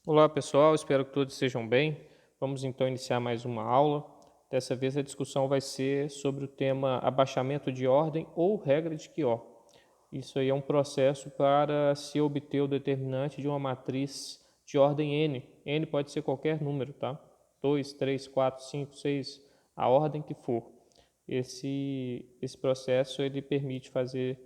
Olá pessoal, espero que todos estejam bem. Vamos então iniciar mais uma aula. Dessa vez a discussão vai ser sobre o tema abaixamento de ordem ou regra de Quió. Isso aí é um processo para se obter o determinante de uma matriz de ordem n. N pode ser qualquer número, tá? 2, 3, 4, 5, 6, a ordem que for. Esse processo ele permite fazer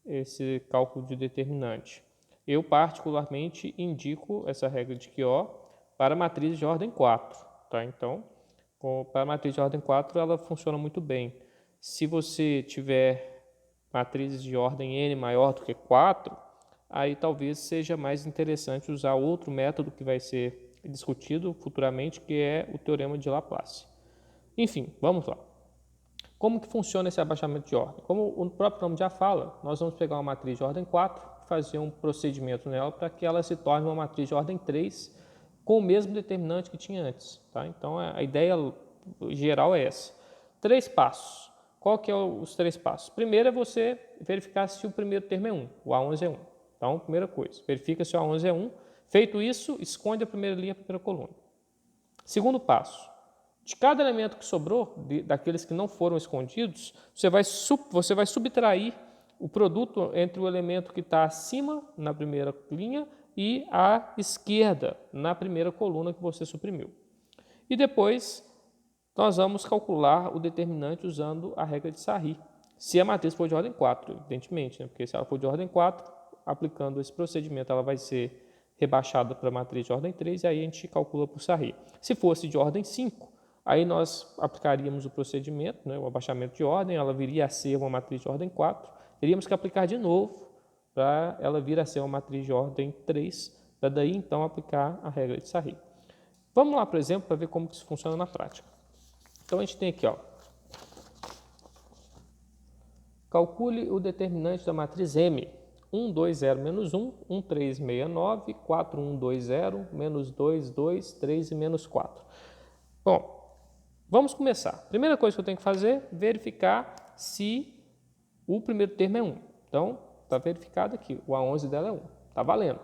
esse cálculo de determinante. Eu, particularmente, indico essa regra de Quió para matrizes de ordem 4. Tá? Então, para a matriz de ordem 4, ela funciona muito bem. Se você tiver matrizes de ordem n maior do que 4, aí talvez seja mais interessante usar outro método que vai ser discutido futuramente, que é o teorema de Laplace. Enfim, vamos lá. Como que funciona esse abaixamento de ordem? Como o próprio nome já fala, nós vamos pegar uma matriz de ordem 4 e fazer um procedimento nela para que ela se torne uma matriz de ordem 3 com o mesmo determinante que tinha antes. Tá? Então, a ideia geral é essa. 3 passos. Qual que é os 3 passos? Primeiro é você verificar se o primeiro termo é 1, o A11 é 1. Então, primeira coisa, verifica se o A11 é 1. Feito isso, esconde a primeira linha e a primeira coluna. Segundo passo, de cada elemento que sobrou, daqueles que não foram escondidos, você vai subtrair o produto entre o elemento que está acima, na primeira linha, e à esquerda, na primeira coluna que você suprimiu. E depois, nós vamos calcular o determinante usando a regra de Sarri. Se a matriz for de ordem 4, evidentemente, né? Porque se ela for de ordem 4, aplicando esse procedimento, ela vai ser rebaixada para a matriz de ordem 3, e aí a gente calcula por Sarri. Se fosse de ordem 5, aí nós aplicaríamos o procedimento, né, o abaixamento de ordem, ela viria a ser uma matriz de ordem 4, teríamos que aplicar de novo para ela vir a ser uma matriz de ordem 3, para daí então aplicar a regra de Sarri. Vamos lá, por exemplo, para ver como isso funciona na prática. Então a gente tem aqui, ó, calcule o determinante da matriz M. 1, 2, 0, menos 1, 1, 3, 6, 9, 4, 1, 2, 0, menos 2, 2, 3 e menos 4. Bom, vamos começar. Primeira coisa que eu tenho que fazer, verificar se o primeiro termo é 1. Então, está verificado aqui, o A11 dela é 1. Está valendo.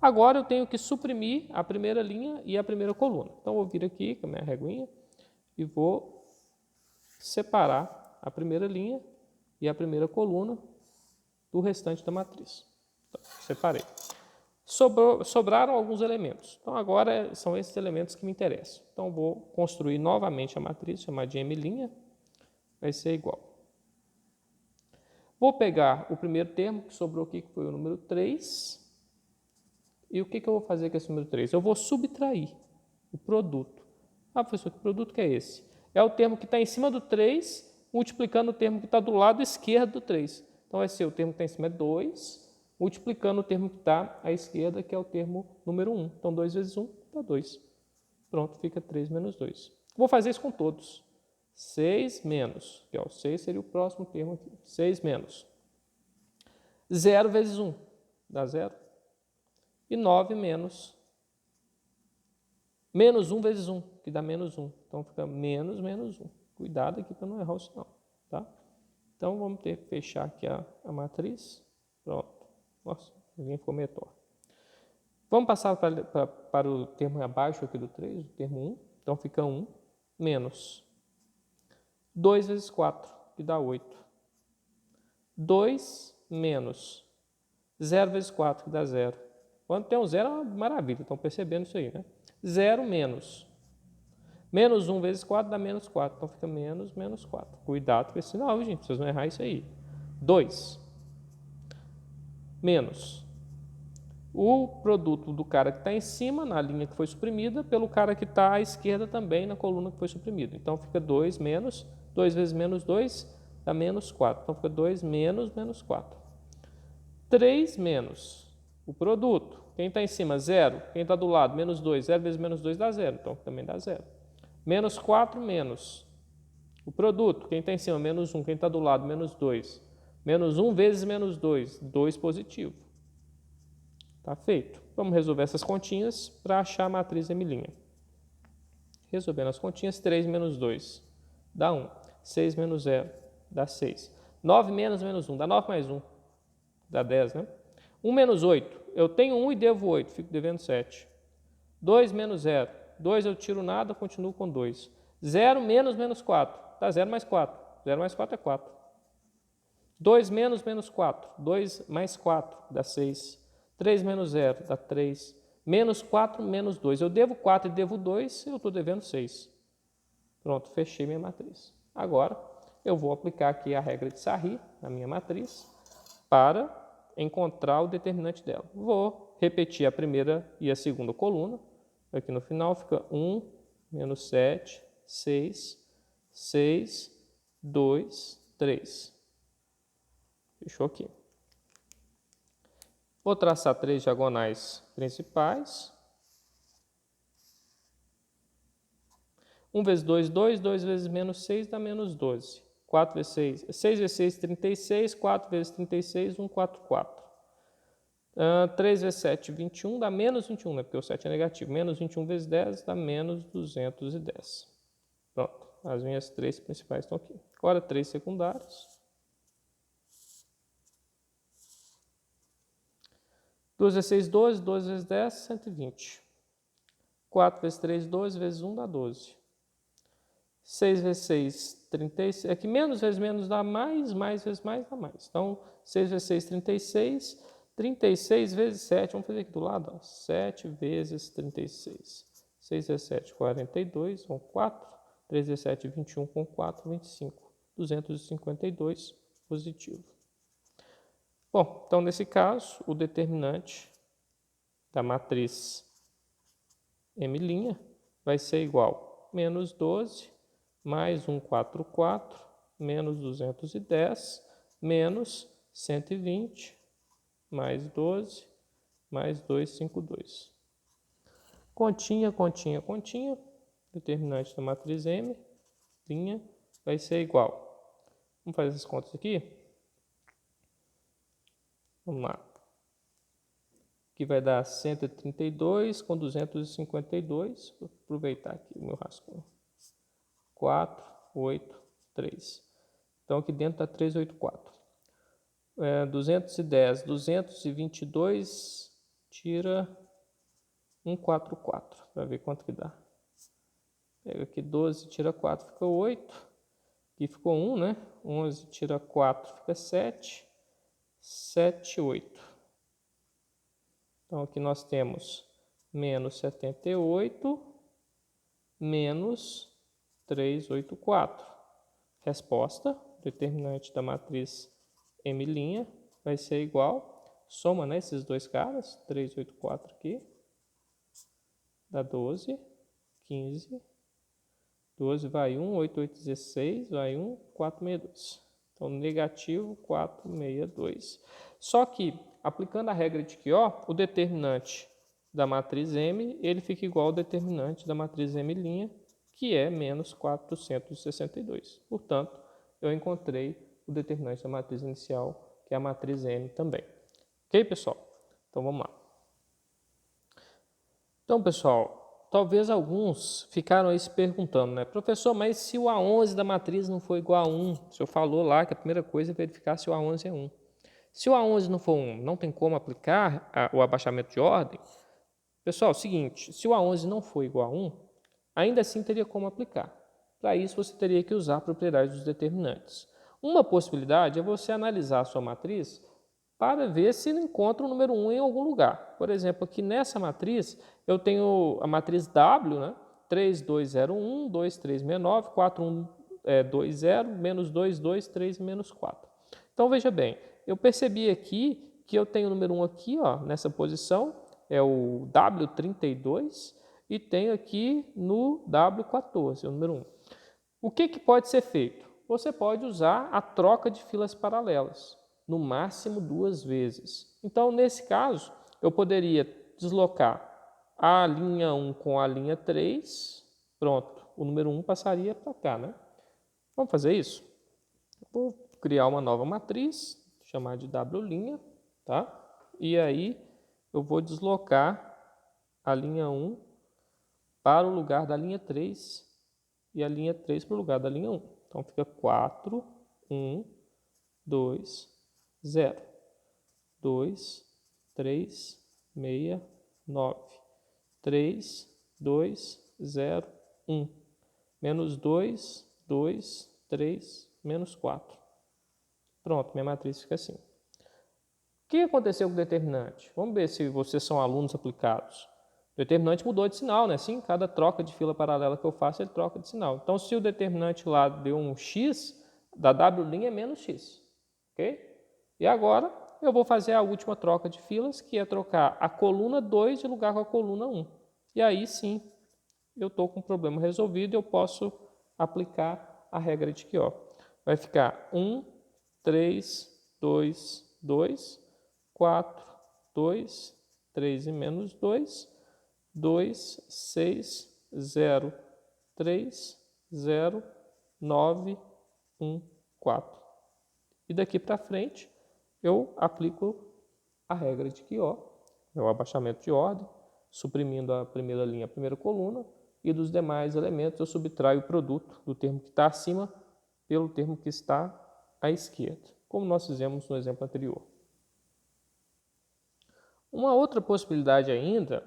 Agora eu tenho que suprimir a primeira linha e a primeira coluna. Então, eu vou vir aqui com a minha reguinha e vou separar a primeira linha e a primeira coluna do restante da matriz. Então, separei. Sobraram alguns elementos. Então, agora são esses elementos que me interessam. Então, vou construir novamente a matriz, chamar de M', vai ser igual. Vou pegar o primeiro termo que sobrou aqui, que foi o número 3. E o que eu vou fazer com esse número 3? Eu vou subtrair o produto. Ah, professor, que produto que é esse? É o termo que está em cima do 3, multiplicando o termo que está do lado esquerdo do 3. Então, vai ser o termo que está em cima é 2, multiplicando o termo que está à esquerda, que é o termo número 1. Então, 2 vezes 1 dá 2. Pronto, fica 3 menos 2. Vou fazer isso com todos. 6 menos, que é o 6 seria o próximo termo aqui. 6 menos 0 vezes 1 dá 0. E 9 menos 1 vezes 1, que dá menos 1. Então, fica menos 1. Cuidado aqui para não errar o sinal. Tá? Então, vamos ter que fechar aqui a matriz. Pronto. Nossa, ninguém ficou meio torto. Vamos passar para o termo abaixo aqui do 3, o termo 1. Então, fica 1 menos 2 vezes 4, que dá 8. 2 menos 0 vezes 4, que dá 0. Quando tem um 0 é uma maravilha, estão percebendo isso aí, né? 0 menos 1 vezes 4 dá menos 4, então fica menos 4. Cuidado com esse sinal, gente, vocês não errar isso aí. 2 menos o produto do cara que está em cima, na linha que foi suprimida, pelo cara que está à esquerda também, na coluna que foi suprimida. Então, fica 2 menos, 2 vezes menos 2 dá menos 4. Então, fica 2 menos 4. 3 menos o produto. Quem está em cima, 0. Quem está do lado, menos 2. 0 vezes menos 2 dá 0. Então, também dá 0. Menos 4 menos o produto. Quem está em cima, menos 1. Quem está do lado, menos 2. Menos 1 vezes menos 2. 2 positivo. Está feito. Vamos resolver essas continhas para achar a matriz M'. Resolvendo as continhas, 3 menos 2 dá 1. 6 menos 0 dá 6. 9 menos 1 dá 9 mais 1. Dá 10, né? 1 menos 8. Eu tenho 1 e devo 8. Fico devendo 7. 2 menos 0. 2 eu tiro nada, continuo com 2. 0 menos menos 4. Dá 0 mais 4. 0 mais 4 é 4. 2 menos menos 4. 2 mais 4 dá 6. 3 menos 0 dá 3. Menos 4 menos 2. Eu devo 4 e devo 2, eu estou devendo 6. Pronto, fechei minha matriz. Agora, eu vou aplicar aqui a regra de Sarri na minha matriz para encontrar o determinante dela. Vou repetir a primeira e a segunda coluna. Aqui no final fica 1, menos 7, 6, 6, 2, 3. Fechou aqui. Vou traçar 3 diagonais principais. 1 vezes 2, 2. 2 vezes menos 6 dá menos 12. 4 vezes 6, 6 vezes 6, 36. 4 vezes 36, 1, 4, 4. 3 vezes 7, 21, dá menos 21, né? Porque o 7 é negativo. Menos 21 vezes 10 dá menos 210. Pronto, as minhas 3 principais estão aqui. Agora 3 secundários. 2 vezes 6, 12. 12 vezes 10, 120. 4 vezes 3, 12. Vezes 1 dá 12. 6 vezes 6, 36. Aqui menos vezes menos dá mais, mais vezes mais dá mais. Então, 6 vezes 6, 36. 36 vezes 7, vamos fazer aqui do lado, ó. 7 vezes 36. 6 vezes 7, 42, com 4. 3 vezes 7, 21, com 4, 25. 252, positivo. Bom, então nesse caso, o determinante da matriz M' vai ser igual a menos 12, mais 144, menos 210, menos 120, mais 12, mais 252. Continha, continha, continha. Determinante da matriz M' vai ser igual. Vamos fazer essas contas aqui? Vamos lá. Aqui vai dar 132 com 252. Vou aproveitar aqui o meu rascunho. 4, 8, 3. Então aqui dentro está 384. 210, 222 tira 144, para ver quanto que dá. Pega aqui 12, tira 4, fica 8. Aqui ficou 1, né? 11 tira 4, fica 7. 7, 8. Então aqui nós temos menos 78, menos 384. Resposta, determinante da matriz M' vai ser igual, soma, né, esses dois caras, 384 aqui, dá 12, 15, 12 vai 1, 8, 8, 16, vai 1, 462. Então, negativo 462. Só que, aplicando a regra de Quió, o determinante da matriz M, ele fica igual ao determinante da matriz M', que é menos 462. Portanto, eu encontrei o determinante da matriz inicial, que é a matriz M também. Ok, pessoal? Então, vamos lá. Então, pessoal, talvez alguns ficaram aí se perguntando, né? Professor, mas se o A11 da matriz não for igual a 1, o senhor falou lá que a primeira coisa é verificar se o A11 é 1. Se o A11 não for 1, não tem como aplicar o abaixamento de ordem? Pessoal, é o seguinte, se o A11 não for igual a 1, ainda assim teria como aplicar. Para isso, você teria que usar a propriedade dos determinantes. Uma possibilidade é você analisar a sua matriz para ver se não encontra o número 1 em algum lugar. Por exemplo, aqui nessa matriz, eu tenho a matriz W, né? 3, 2, 0, 1, 2, 3, 69, 4, 1, 2, 0, menos 2, 2, 3, menos 4. Então, veja bem, eu percebi aqui que eu tenho o número 1 aqui, ó, nessa posição, é o W32, e tenho aqui no W14, o número 1. O que pode ser feito? Você pode usar a troca de filas paralelas, no máximo 2 vezes. Então, nesse caso, eu poderia deslocar a linha 1 com a linha 3, pronto, o número 1 passaria para cá, né? Vamos fazer isso? Vou criar uma nova matriz, chamar de W', tá? E aí eu vou deslocar a linha 1 para o lugar da linha 3 e a linha 3 para o lugar da linha 1. Então fica 4, 1, 2, 0, 2, 3, 6, 9, 3, 2, 0, 1. Menos 2, 2, 3, menos 4. Pronto, minha matriz fica assim. O que aconteceu com o determinante? Vamos ver se vocês são alunos aplicados. O determinante mudou de sinal, né? Assim, cada troca de fila paralela que eu faço, ele troca de sinal. Então, se o determinante lá deu um x, da W' é menos x. Ok? E agora, eu vou fazer a última troca de filas, que é trocar a coluna 2 de lugar com a coluna 1. E aí, sim, eu estou com o problema resolvido e eu posso aplicar a regra de Kio. Vai ficar 1, 3, 2, 2, 4, 2, 3 e menos 2, 2, 6, 0, 3, 0, 9, 1, 4. E daqui para frente, eu aplico a regra de Kio, é o abaixamento de ordem, suprimindo a primeira linha, a primeira coluna, e dos demais elementos eu subtraio o produto do termo que está acima pelo termo que está à esquerda, como nós fizemos no exemplo anterior. Uma outra possibilidade ainda,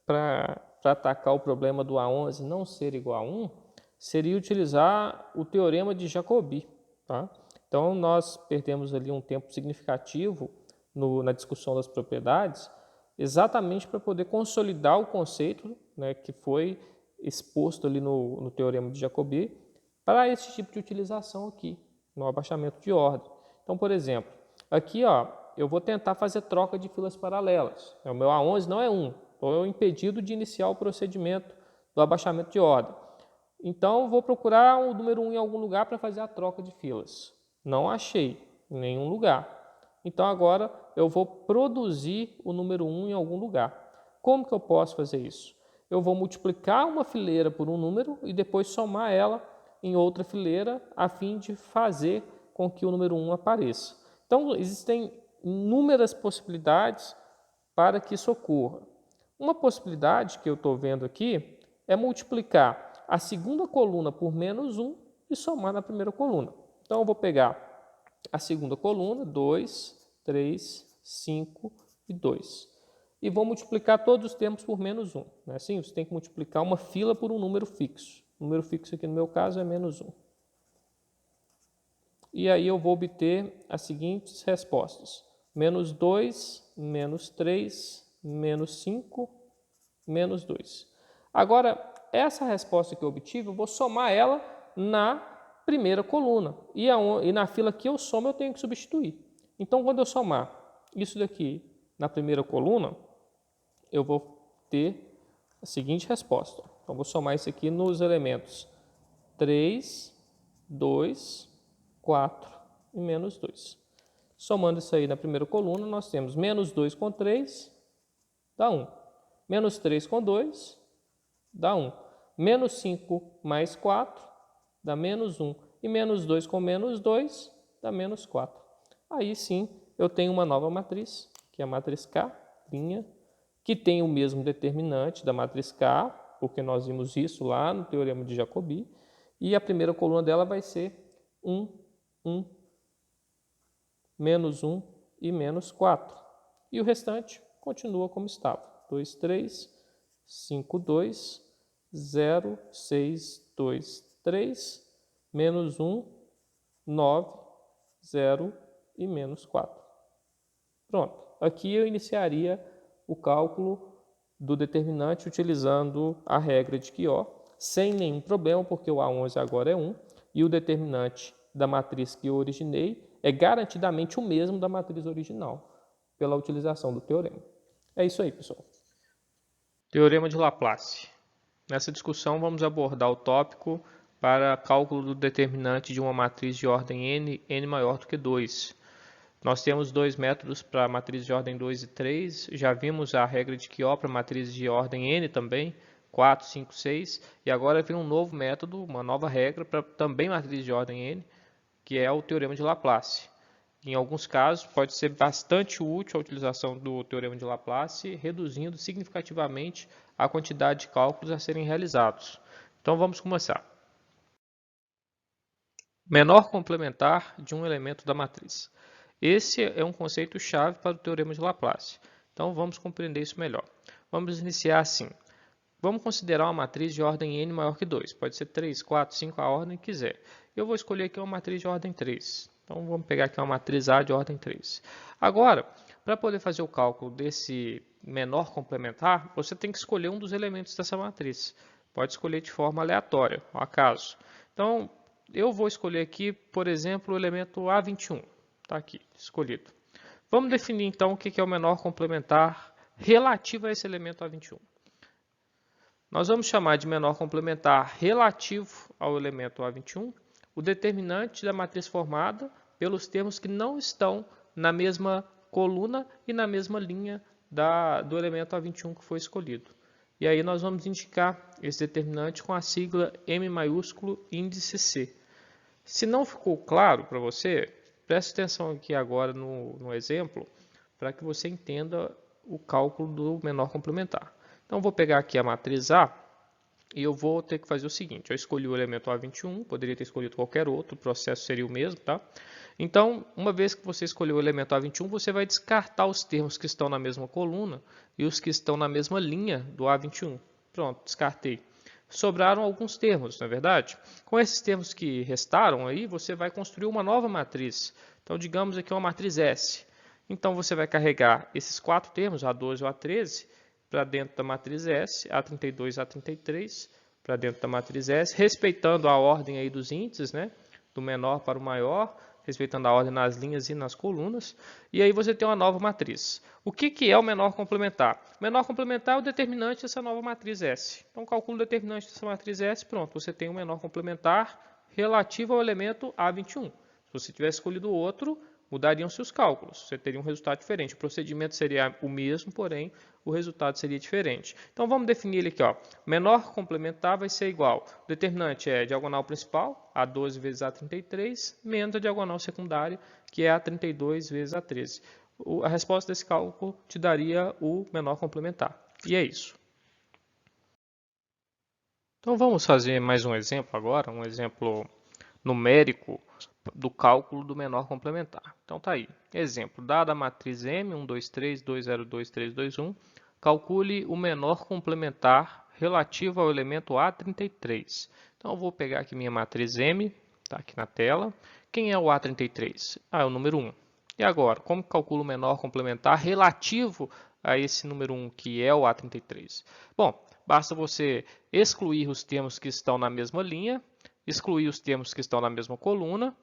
para atacar o problema do A11 não ser igual a 1, seria utilizar o teorema de Jacobi. Tá? Então, nós perdemos ali um tempo significativo na discussão das propriedades, exatamente para poder consolidar o conceito, né, que foi exposto ali no teorema de Jacobi, para esse tipo de utilização aqui, no abaixamento de ordem. Então, por exemplo, aqui eu vou tentar fazer troca de filas paralelas. O meu A11 não é 1, então eu impedido de iniciar o procedimento do abaixamento de ordem. Então, vou procurar o número 1 em algum lugar para fazer a troca de filas. Não achei em nenhum lugar. Então, agora eu vou produzir o número 1 em algum lugar. Como que eu posso fazer isso? Eu vou multiplicar uma fileira por um número e depois somar ela em outra fileira a fim de fazer com que o número 1 apareça. Então, existem inúmeras possibilidades para que isso ocorra. Uma possibilidade que eu estou vendo aqui é multiplicar a segunda coluna por menos 1 e somar na primeira coluna. Então, eu vou pegar a segunda coluna, 2, 3, 5 e 2. E vou multiplicar todos os termos por menos 1. Não é assim? Você tem que multiplicar uma fila por um número fixo. O número fixo aqui no meu caso é menos 1. E aí eu vou obter as seguintes respostas. Menos 2, menos 3, menos 5, menos 2. Agora, essa resposta que eu obtive, eu vou somar ela na primeira coluna. E na fila que eu somo, eu tenho que substituir. Então, quando eu somar isso daqui na primeira coluna, eu vou ter a seguinte resposta. Então, vou somar isso aqui nos elementos 3, 2, 4 e menos 2. Somando isso aí na primeira coluna, nós temos menos 2 com 3, dá 1. Menos 3 com 2, dá 1. Menos 5 mais 4, dá menos 1. E menos 2 com menos 2, dá menos 4. Aí sim, eu tenho uma nova matriz, que é a matriz K', que tem o mesmo determinante da matriz K, porque nós vimos isso lá no teorema de Jacobi. E a primeira coluna dela vai ser 1, 1, menos 1 e menos 4. E o restante continua como estava. 2, 3, 5, 2, 0, 6, 2, 3, menos 1, 9, 0 e menos 4. Pronto. Aqui eu iniciaria o cálculo do determinante utilizando a regra de Kio, sem nenhum problema, porque o A11 agora é 1, e o determinante da matriz que eu originei é garantidamente o mesmo da matriz original, pela utilização do teorema. É isso aí, pessoal. Teorema de Laplace. Nessa discussão, vamos abordar o tópico para cálculo do determinante de uma matriz de ordem n, n maior do que 2. Nós temos dois métodos para a matriz de ordem 2 e 3. Já vimos a regra de Kio para matriz de ordem n também, 4, 5, 6. E agora vem um novo método, uma nova regra para também matriz de ordem n, que é o teorema de Laplace. Em alguns casos, pode ser bastante útil a utilização do teorema de Laplace, reduzindo significativamente a quantidade de cálculos a serem realizados. Então, vamos começar. Menor complementar de um elemento da matriz. Esse é um conceito-chave para o teorema de Laplace. Então, vamos compreender isso melhor. Vamos iniciar assim. Vamos considerar uma matriz de ordem n maior que 2. Pode ser 3, 4, 5, a ordem que quiser. Eu vou escolher aqui uma matriz de ordem 3. Então, vamos pegar aqui uma matriz A de ordem 3. Agora, para poder fazer o cálculo desse menor complementar, você tem que escolher um dos elementos dessa matriz. Pode escolher de forma aleatória, ao acaso. Então, eu vou escolher aqui, por exemplo, o elemento A21. Está aqui, escolhido. Vamos definir, então, o que é o menor complementar relativo a esse elemento A21. Nós vamos chamar de menor complementar relativo ao elemento A21 o determinante da matriz formada pelos termos que não estão na mesma coluna e na mesma linha do elemento A21 que foi escolhido. E aí nós vamos indicar esse determinante com a sigla M maiúsculo índice C. Se não ficou claro para você, preste atenção aqui agora no exemplo para que você entenda o cálculo do menor complementar. Então, vou pegar aqui a matriz A e eu vou ter que fazer o seguinte. Eu escolhi o elemento A21, poderia ter escolhido qualquer outro, o processo seria o mesmo, tá? Então, uma vez que você escolheu o elemento A21, você vai descartar os termos que estão na mesma coluna e os que estão na mesma linha do A21. Pronto, descartei. Sobraram alguns termos, não é verdade? Com esses termos que restaram aí, você vai construir uma nova matriz. Então, digamos aqui uma matriz S. Então, você vai carregar esses 4 termos, A12 ou A13, para dentro da matriz S, A32 e A33, para dentro da matriz S, respeitando a ordem aí dos índices, né? Do menor para o maior, respeitando a ordem nas linhas e nas colunas. E aí você tem uma nova matriz. O que é o menor complementar? O menor complementar é o determinante dessa nova matriz S. Então, calcula o determinante dessa matriz S, pronto, você tem um menor complementar relativo ao elemento A21. Se você tivesse escolhido outro, mudariam-se os cálculos, você teria um resultado diferente. O procedimento seria o mesmo, porém, o resultado seria diferente. Então, vamos definir ele aqui. Ó. Menor complementar vai ser igual. O determinante é a diagonal principal, A12 vezes A33, menos a diagonal secundária, que é A32 vezes A13. A resposta desse cálculo te daria o menor complementar. E é isso. Então, vamos fazer mais um exemplo agora, um exemplo numérico do cálculo do menor complementar. Então tá aí. Exemplo, dada a matriz M, 1, 2, 3, 2, 0, 2, 3, 2, 1, calcule o menor complementar relativo ao elemento A33. Então eu vou pegar aqui minha matriz M, está aqui na tela. Quem é o A33? É o número 1. E agora, como calculo o menor complementar relativo a esse número 1, que é o A33? Bom, basta você excluir os termos que estão na mesma linha, excluir os termos que estão na mesma coluna,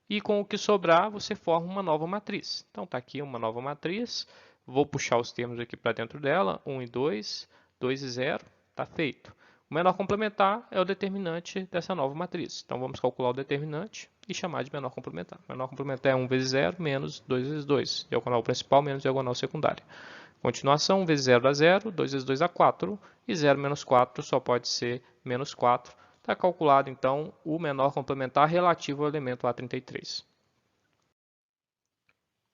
e com o que sobrar, você forma uma nova matriz. Então, está aqui uma nova matriz. Vou puxar os termos aqui para dentro dela. 1 e 2, 2 e 0. Está feito. O menor complementar é o determinante dessa nova matriz. Então, vamos calcular o determinante e chamar de menor complementar. O menor complementar é 1 vezes 0 menos 2 vezes 2. Diagonal principal menos diagonal secundária. Continuação, 1 vezes 0 dá 0, 2 vezes 2 dá 4. E 0 menos 4 só pode ser menos 4. Está calculado, então, o menor complementar relativo ao elemento A33.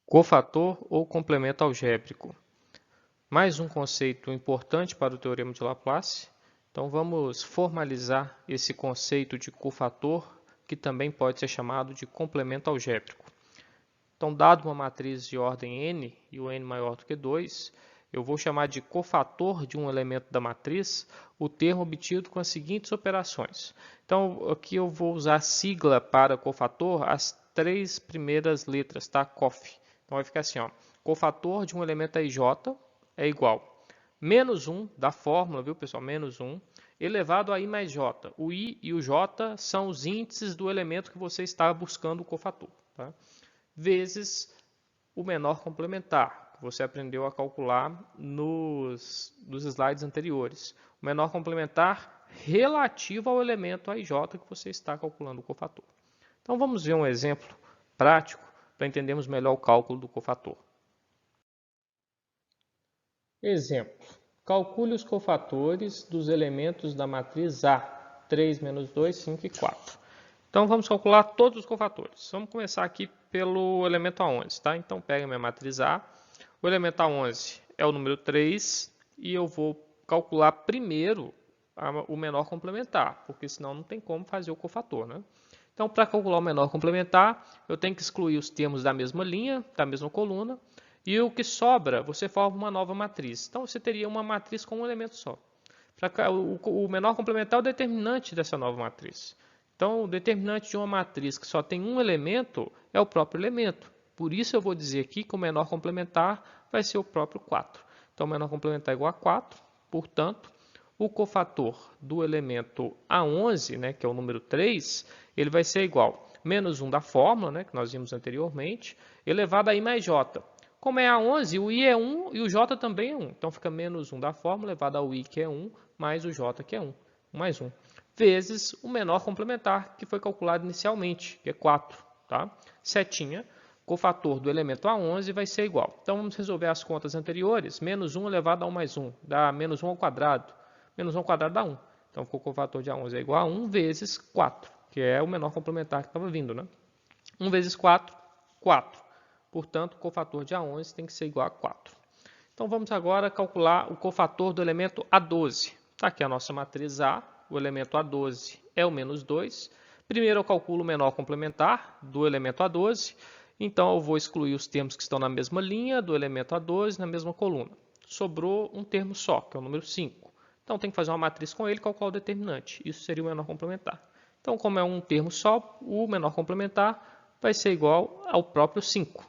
Cofator ou complemento algébrico. Mais um conceito importante para o teorema de Laplace. Então, vamos formalizar esse conceito de cofator, que também pode ser chamado de complemento algébrico. Então, dado uma matriz de ordem n e o n maior do que 2, eu vou chamar de cofator de um elemento da matriz o termo obtido com as seguintes operações. Então, aqui eu vou usar a sigla para cofator, as 3 primeiras letras, tá? COF. Então, vai ficar assim, ó. Cofator de um elemento IJ é igual menos 1 da fórmula, viu, pessoal? Menos 1 elevado a I mais J. O I e o J são os índices do elemento que você está buscando o cofator, tá? Vezes o menor complementar, que você aprendeu a calcular nos slides anteriores. O menor complementar relativo ao elemento AIJ que você está calculando o cofator. Então, vamos ver um exemplo prático para entendermos melhor o cálculo do cofator. Exemplo. Calcule os cofatores dos elementos da matriz A, 3, menos 2, 5 e 4. Então, vamos calcular todos os cofatores. Vamos começar aqui pelo elemento A11, tá? Então, pega a minha matriz A. O elemento A11 é o número 3 e eu vou calcular primeiro o menor complementar, porque senão não tem como fazer o cofator, né? Então, para calcular o menor complementar, eu tenho que excluir os termos da mesma linha, da mesma coluna, e o que sobra, você forma uma nova matriz. Então, você teria uma matriz com um elemento só. O menor complementar é o determinante dessa nova matriz. Então, o determinante de uma matriz que só tem um elemento é o próprio elemento. Por isso, eu vou dizer aqui que o menor complementar vai ser o próprio 4. Então, o menor complementar é igual a 4. Portanto, o cofator do elemento A11, né, que é o número 3, ele vai ser igual a menos 1 da fórmula, né, que nós vimos anteriormente, elevado a I mais J. Como é A11, o I é 1 e o J também é 1. Então, fica menos 1 da fórmula elevado ao I, que é 1, mais o J, que é 1. 1 mais 1. Vezes o menor complementar, que foi calculado inicialmente, que é 4. Tá? Setinha, cofator do elemento A11 vai ser igual. Então, vamos resolver as contas anteriores. Menos 1 elevado a 1 mais 1, dá menos 1 ao quadrado. Menos 1 ao quadrado dá 1. Então, o cofator de A11 é igual a 1 vezes 4, que é o menor complementar que estava vindo. Né? 1 vezes 4, 4. Portanto, o cofator de A11 tem que ser igual a 4. Então, vamos agora calcular o cofator do elemento A12. Está aqui a nossa matriz A. O elemento A12 é o menos 2. Primeiro, eu calculo o menor complementar do elemento A12. Então, eu vou excluir os termos que estão na mesma linha do elemento A12 na mesma coluna. Sobrou um termo só, que é o número 5. Então, tem que fazer uma matriz com ele e calcular o determinante. Isso seria o menor complementar. Então, como é um termo só, o menor complementar vai ser igual ao próprio 5.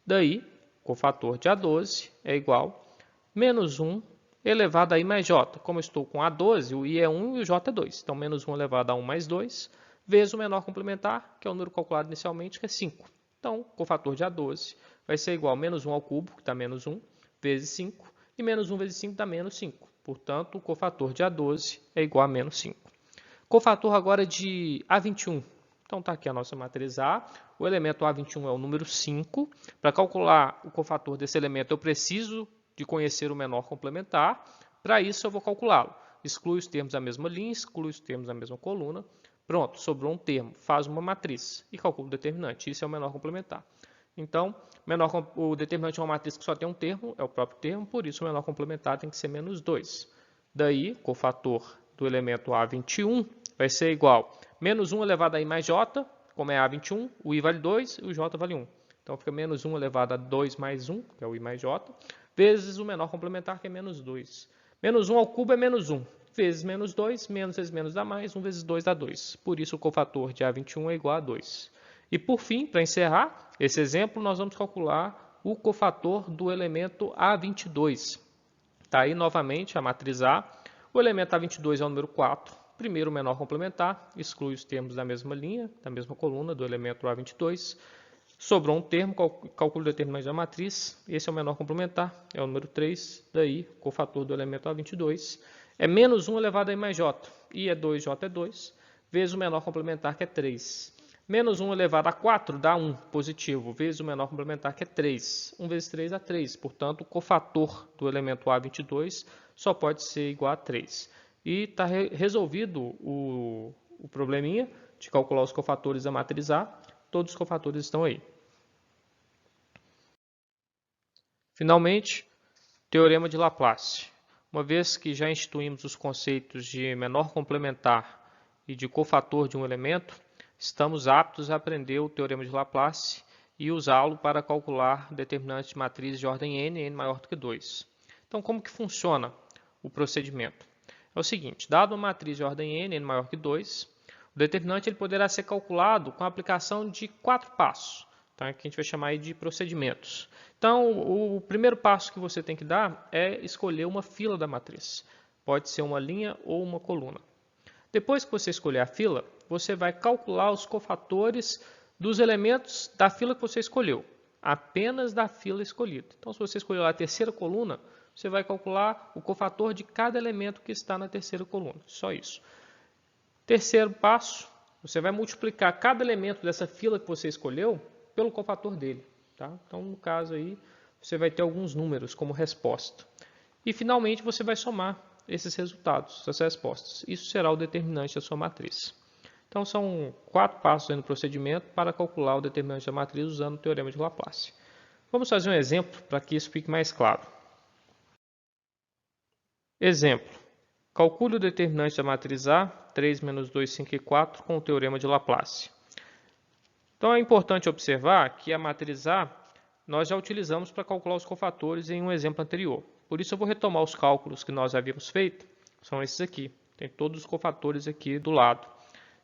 Daí, o cofator de A12 é igual a menos 1 elevado a I mais J. Como eu estou com A12, o I é 1 e o J é 2. Então, menos 1 elevado a 1 mais 2, vezes o menor complementar, que é o número calculado inicialmente, que é 5. Então, o cofator de A12 vai ser igual a menos 1 ao cubo, que dá menos 1, vezes 5. E menos 1 vezes 5 dá menos 5. Portanto, o cofator de A12 é igual a menos 5. Cofator agora de A21. Então, está aqui a nossa matriz A. O elemento A21 é o número 5. Para calcular o cofator desse elemento, eu preciso de conhecer o menor complementar. Para isso, eu vou calculá-lo. Exclui os termos da mesma linha, exclui os termos da mesma coluna. Pronto, sobrou um termo. Faz uma matriz e calcula o determinante. Isso é o menor complementar. Então, o determinante de uma matriz que só tem um termo é o próprio termo, por isso o menor complementar tem que ser menos 2. Daí, o cofator do elemento A21 vai ser igual a menos 1 elevado a I mais J, como é A21, o I vale 2 e o J vale 1. Então, fica menos 1 elevado a 2 mais 1, que é o I mais J, vezes o menor complementar, que é menos 2. Menos 1 ao cubo é menos 1, vezes menos 2, menos vezes menos dá mais, 1 vezes 2 dá 2. Por isso, o cofator de A21 é igual a 2. E, por fim, para encerrar esse exemplo, nós vamos calcular o cofator do elemento A22. Está aí, novamente, a matriz A. O elemento A22 é o número 4. Primeiro, o menor complementar. Exclui os termos da mesma linha, da mesma coluna do elemento A22. Sobrou um termo, calculo o determinante da matriz. Esse é o menor complementar, é o número 3. Daí, o cofator do elemento A22 é menos 1 elevado a I mais J. I é 2, J é 2, vezes o menor complementar, que é 3. Menos 1 elevado a 4 dá 1 positivo, vezes o menor complementar, que é 3. 1 vezes 3 dá 3. Portanto, o cofator do elemento A22 só pode ser igual a 3. E está resolvido o probleminha de calcular os cofatores da matriz A. Todos os cofatores estão aí. Finalmente, teorema de Laplace. Uma vez que já instituímos os conceitos de menor complementar e de cofator de um elemento, estamos aptos a aprender o teorema de Laplace e usá-lo para calcular determinantes de matriz de ordem n, n maior do que 2. Então, como que funciona o procedimento? É o seguinte, dado uma matriz de ordem n, n maior que 2, o determinante ele poderá ser calculado com a aplicação de 4 passos, tá? Que a gente vai chamar aí de procedimentos. Então, o primeiro passo que você tem que dar é escolher uma fila da matriz. Pode ser uma linha ou uma coluna. Depois que você escolher a fila, você vai calcular os cofatores dos elementos da fila que você escolheu, apenas da fila escolhida. Então, se você escolheu a terceira coluna, você vai calcular o cofator de cada elemento que está na terceira coluna. Só isso. Terceiro passo, você vai multiplicar cada elemento dessa fila que você escolheu pelo cofator dele. Tá? Então, no caso aí, você vai ter alguns números como resposta. E, finalmente, você vai somar esses resultados, essas respostas. Isso será o determinante da sua matriz. Então, são 4 passos aí no procedimento para calcular o determinante da matriz usando o teorema de Laplace. Vamos fazer um exemplo para que isso fique mais claro. Exemplo. Calcule o determinante da matriz A, 3 menos 2, 5 e 4, com o teorema de Laplace. Então, é importante observar que a matriz A nós já utilizamos para calcular os cofatores em um exemplo anterior. Por isso, eu vou retomar os cálculos que nós havíamos feito, são esses aqui. Tem todos os cofatores aqui do lado.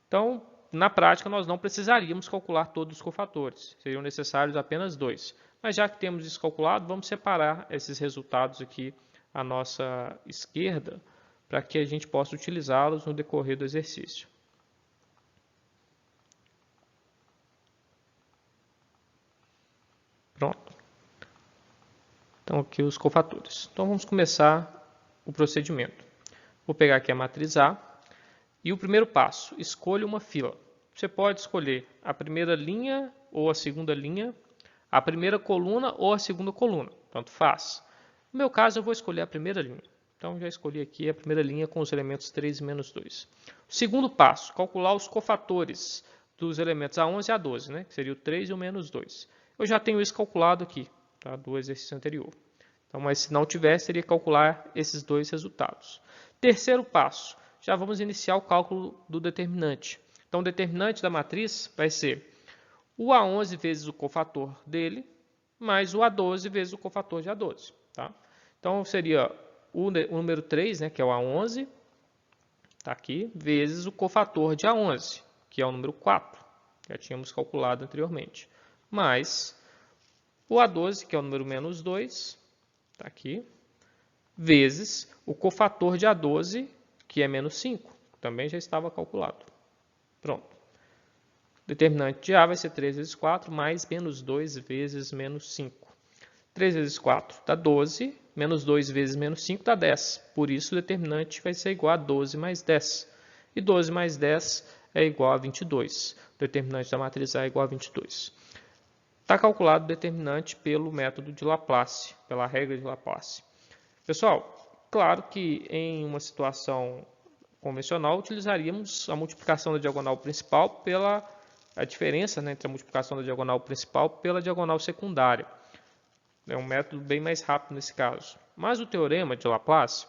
Então, na prática, nós não precisaríamos calcular todos os cofatores. Seriam necessários apenas 2. Mas já que temos isso calculado, vamos separar esses resultados aqui à nossa esquerda para que a gente possa utilizá-los no decorrer do exercício. Pronto. Então, aqui os cofatores. Então, vamos começar o procedimento. Vou pegar aqui a matriz A e o primeiro passo, escolha uma fila. Você pode escolher a primeira linha ou a segunda linha, a primeira coluna ou a segunda coluna, tanto faz. No meu caso, eu vou escolher a primeira linha. Então, já escolhi aqui a primeira linha com os elementos 3 e menos 2. O segundo passo, calcular os cofatores dos elementos A11 e A12, né? Que seria o 3 e o menos 2. Eu já tenho isso calculado aqui, tá? Do exercício anterior. Então, mas se não tivesse, teria que calcular esses dois resultados. Terceiro passo, já vamos iniciar o cálculo do determinante. Então, o determinante da matriz vai ser o A11 vezes o cofator dele, mais o A12 vezes o cofator de A12. Tá? Então, seria o número 3, né, que é o A11, tá aqui, vezes o cofator de A11, que é o número 4, já tínhamos calculado anteriormente, mais o A12, que é o número menos 2, tá aqui, vezes o cofator de A12, que é menos 5, também já estava calculado. Pronto. O determinante de A vai ser 3 vezes 4, mais menos 2 vezes menos 5. 3 vezes 4 dá 12, menos 2 vezes menos 5 dá 10. Por isso, o determinante vai ser igual a 12 mais 10. E 12 mais 10 é igual a 22. O determinante da matriz A é igual a 22. Está calculado o determinante pelo método de Laplace, pela regra de Laplace. Pessoal, claro que em uma situação convencional utilizaríamos a multiplicação da diagonal principal pela a diferença, né, entre a multiplicação da diagonal principal pela diagonal secundária. É um método bem mais rápido nesse caso. Mas o teorema de Laplace,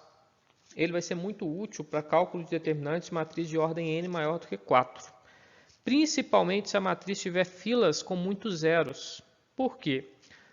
ele vai ser muito útil para cálculo de determinantes de matriz de ordem n maior do que 4. Principalmente se a matriz tiver filas com muitos zeros. Por quê?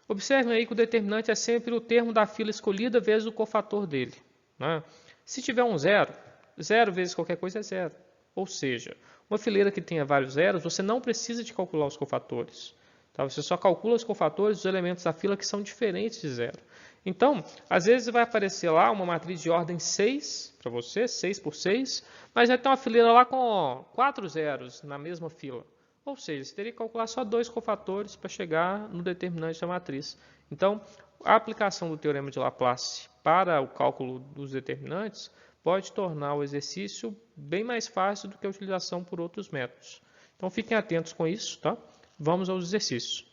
Observem aí que o determinante é sempre o termo da fila escolhida vezes o cofator dele. Né? Se tiver um zero, zero vezes qualquer coisa é zero. Ou seja, uma fileira que tenha vários zeros, você não precisa de calcular os cofatores. Tá? Você só calcula os cofatores dos elementos da fila que são diferentes de zero. Então, às vezes vai aparecer lá uma matriz de ordem 6 para você, 6 por 6, mas vai ter uma fileira lá com 4 zeros na mesma fila. Ou seja, você teria que calcular só 2 cofatores para chegar no determinante da matriz. Então, a aplicação do teorema de Laplace para o cálculo dos determinantes pode tornar o exercício bem mais fácil do que a utilização por outros métodos. Então, fiquem atentos com isso, tá? Vamos aos exercícios.